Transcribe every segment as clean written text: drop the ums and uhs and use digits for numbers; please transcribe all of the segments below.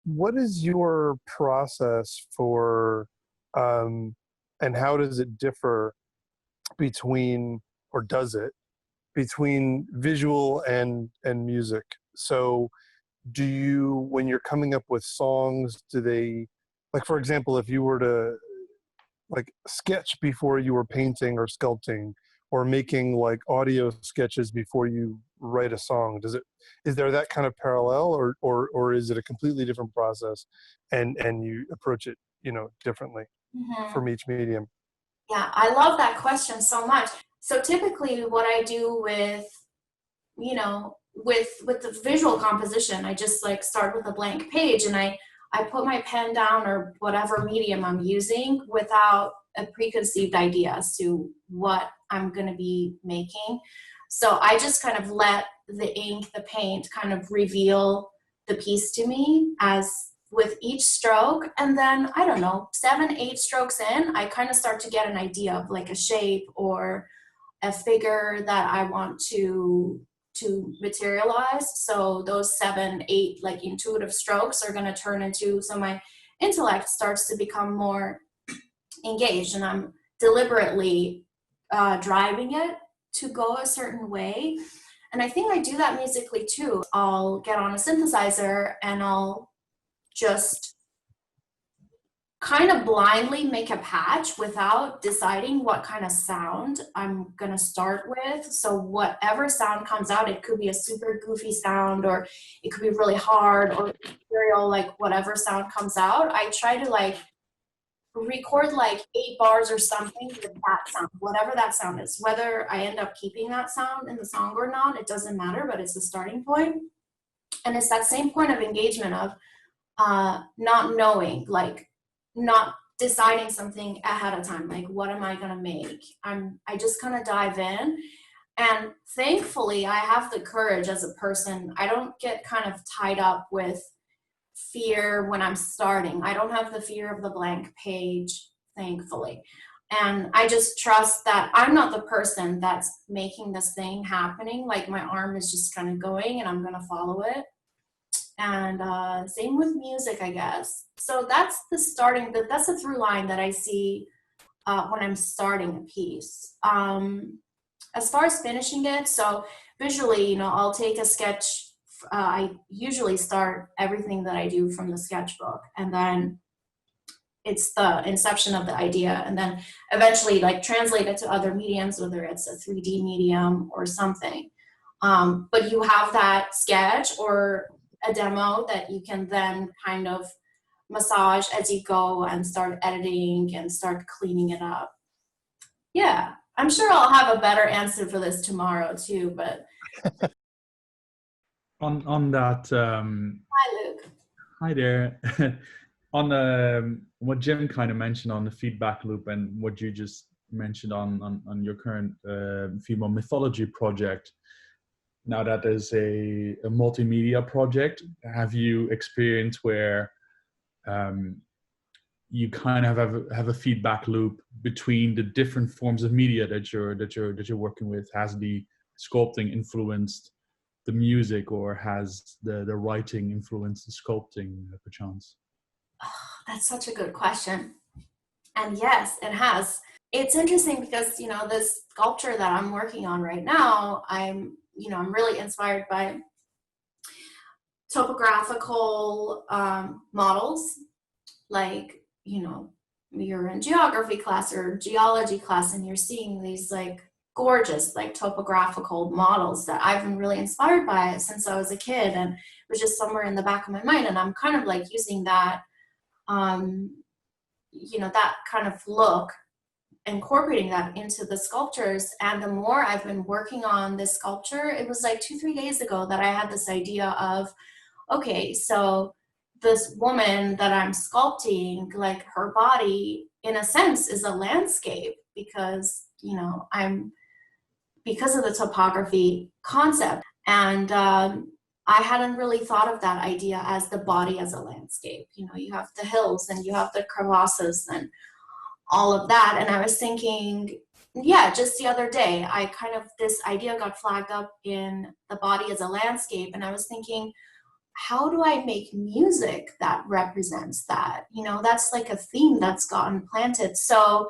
what is your process for, and how does it differ between, or does it, between visual and music? So do you, when you're coming up with songs, do they, like, for example, if you were to like sketch before you were painting or sculpting, or making like audio sketches before you write a song, is there that kind of parallel, or is it a completely different process, and you approach it, differently Mhm. from each medium? Yeah, I love that question so much. So typically what I do with, with the visual composition, I just like start with a blank page and I put my pen down or whatever medium I'm using without a preconceived idea as to what I'm going to be making. So I just kind of let the ink, the paint kind of reveal the piece to me as with each stroke. And then, I don't know, 7, 8 strokes in, I kind of start to get an idea of like a shape or a figure that I want to materialize. So those 7, 8 like intuitive strokes are going to turn into, so my intellect starts to become more engaged, and I'm deliberately driving it to go a certain way. And I think I do that musically too. I'll get on a synthesizer and I'll just kind of blindly make a patch without deciding what kind of sound I'm going to start with. So whatever sound comes out, it could be a super goofy sound, or it could be really hard or ethereal, like whatever sound comes out. I try to like record like 8 bars or something with that sound, whatever that sound is. Whether I end up keeping that sound in the song or not, it doesn't matter, but it's a starting point. And it's that same point of engagement of not knowing, like not deciding something ahead of time, like what am I going to make. I just kind of dive in, and thankfully I have the courage as a person. I don't get kind of tied up with fear when I'm starting. I don't have the fear of the blank page, thankfully. And I just trust that I'm not the person that's making this thing happening. Like my arm is just kind of going and I'm going to follow it. And same with music, I guess. So that's the starting, that's the through line that I see when I'm starting a piece. As far as finishing it, so visually, I'll take a sketch. I usually start everything that I do from the sketchbook, and then it's the inception of the idea, and then eventually like translate it to other mediums, whether it's a 3D medium or something. But you have that sketch or a demo that you can then kind of massage as you go and start editing and start cleaning it up. Yeah, I'm sure I'll have a better answer for this tomorrow too, but On that, hi, Luke. hi there. On what Jim kind of mentioned on the feedback loop, and what you just mentioned on your current female mythology project. Now that is a multimedia project, have you experienced where you kind of have a feedback loop between the different forms of media that you're working with? Has the sculpting influenced the music, or has the writing influenced the sculpting, perchance? Oh, that's such a good question. And yes, it has. It's interesting because, this sculpture that I'm working on right now, I'm really inspired by topographical models. Like, you're in geography class or geology class and you're seeing these like gorgeous like topographical models that I've been really inspired by since I was a kid, and it was just somewhere in the back of my mind, and I'm kind of like using that that kind of look, incorporating that into the sculptures. And the more I've been working on this sculpture, it was like 2-3 days ago that I had this idea of, okay, so this woman that I'm sculpting, like her body in a sense is a landscape, because because of the topography concept. And I hadn't really thought of that idea as the body as a landscape. You have the hills and you have the crevasses and all of that. And I was thinking, yeah, just the other day, this idea got flagged up in the body as a landscape. And I was thinking, how do I make music that represents that? You know, that's like a theme that's gotten planted. So,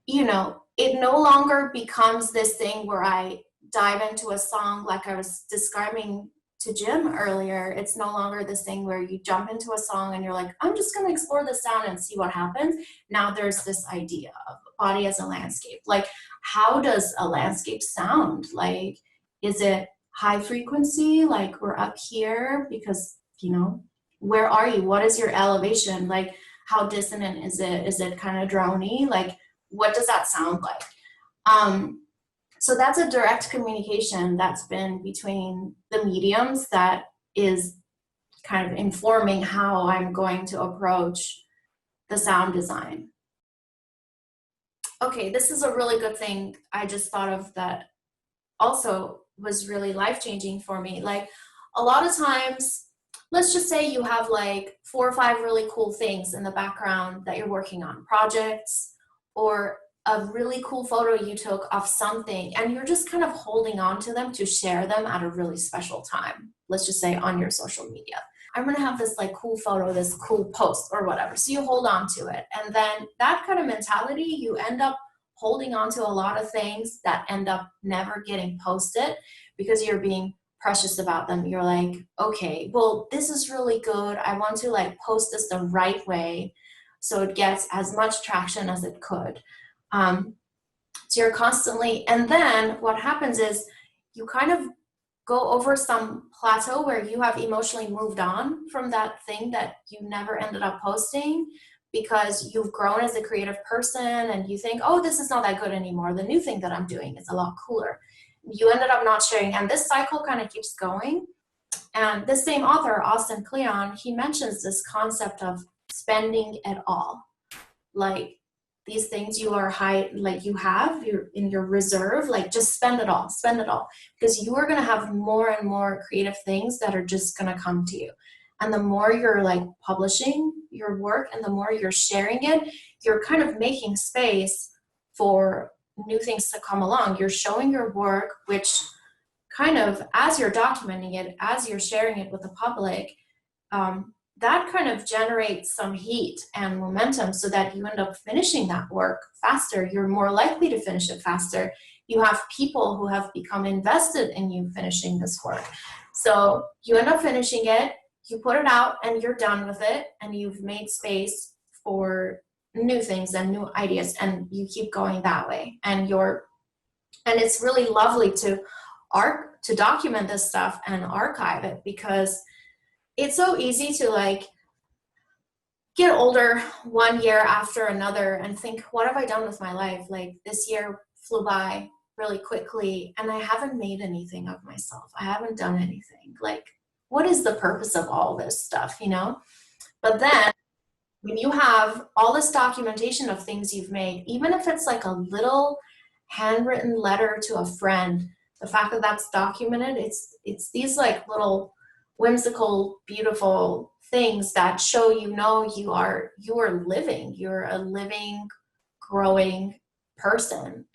you know, it no longer becomes this thing where I dive into a song like I was describing to Jim earlier. It's no longer this thing where you jump into a song and you're like, I'm just going to explore the sound and see what happens. Now there's this idea of body as a landscape. Like, how does a landscape sound? Like, is it high frequency? Like, we're up here because, you know, where are you? What is your elevation? Like, how dissonant is it? Is it kind of drony? Like, what does that sound like? So that's a direct communication that's been between the mediums that is kind of informing how I'm going to approach the sound design. Okay, this is a really good thing I just thought of that also was really life-changing for me. Like, a lot of times, let's just say you have like 4 or 5 really cool things in the background that you're working on, projects, or a really cool photo you took of something, and you're just kind of holding on to them to share them at a really special time. Let's just say on your social media. I'm gonna have this like cool photo, this cool post or whatever. So you hold on to it. And then that kind of mentality, you end up holding on to a lot of things that end up never getting posted because you're being precious about them. You're like, okay, well, this is really good. I want to like post this the right way so it gets as much traction as it could. So you're constantly, and then what happens is you kind of go over some plateau where you have emotionally moved on from that thing that you never ended up posting because you've grown as a creative person and you think, oh, this is not that good anymore. The new thing that I'm doing is a lot cooler. You ended up not sharing, and this cycle kind of keeps going. And this same author, Austin Kleon, he mentions this concept of spending it all. Like, these things you are high, like you have, you're in your reserve, like just spend it all, because you are going to have more and more creative things that are just going to come to you. And the more you're like publishing your work and the more you're sharing it, you're kind of making space for new things to come along. You're showing your work, which kind of, as you're documenting it, as you're sharing it with the public, that kind of generates some heat and momentum so that you end up finishing that work faster. You're more likely to finish it faster. You have people who have become invested in you finishing this work. So you end up finishing it, you put it out, and you're done with it, and you've made space for new things and new ideas, and you keep going that way. And it's really lovely to document this stuff and archive it, because it's so easy to like get older one year after another and think, what have I done with my life? Like, this year flew by really quickly and I haven't made anything of myself. I haven't done anything. Like, what is the purpose of all this stuff, you know? But then when you have all this documentation of things you've made, even if it's like a little handwritten letter to a friend, the fact that that's documented, it's these like little whimsical, beautiful things that show, you know, you are living, you're a living, growing person.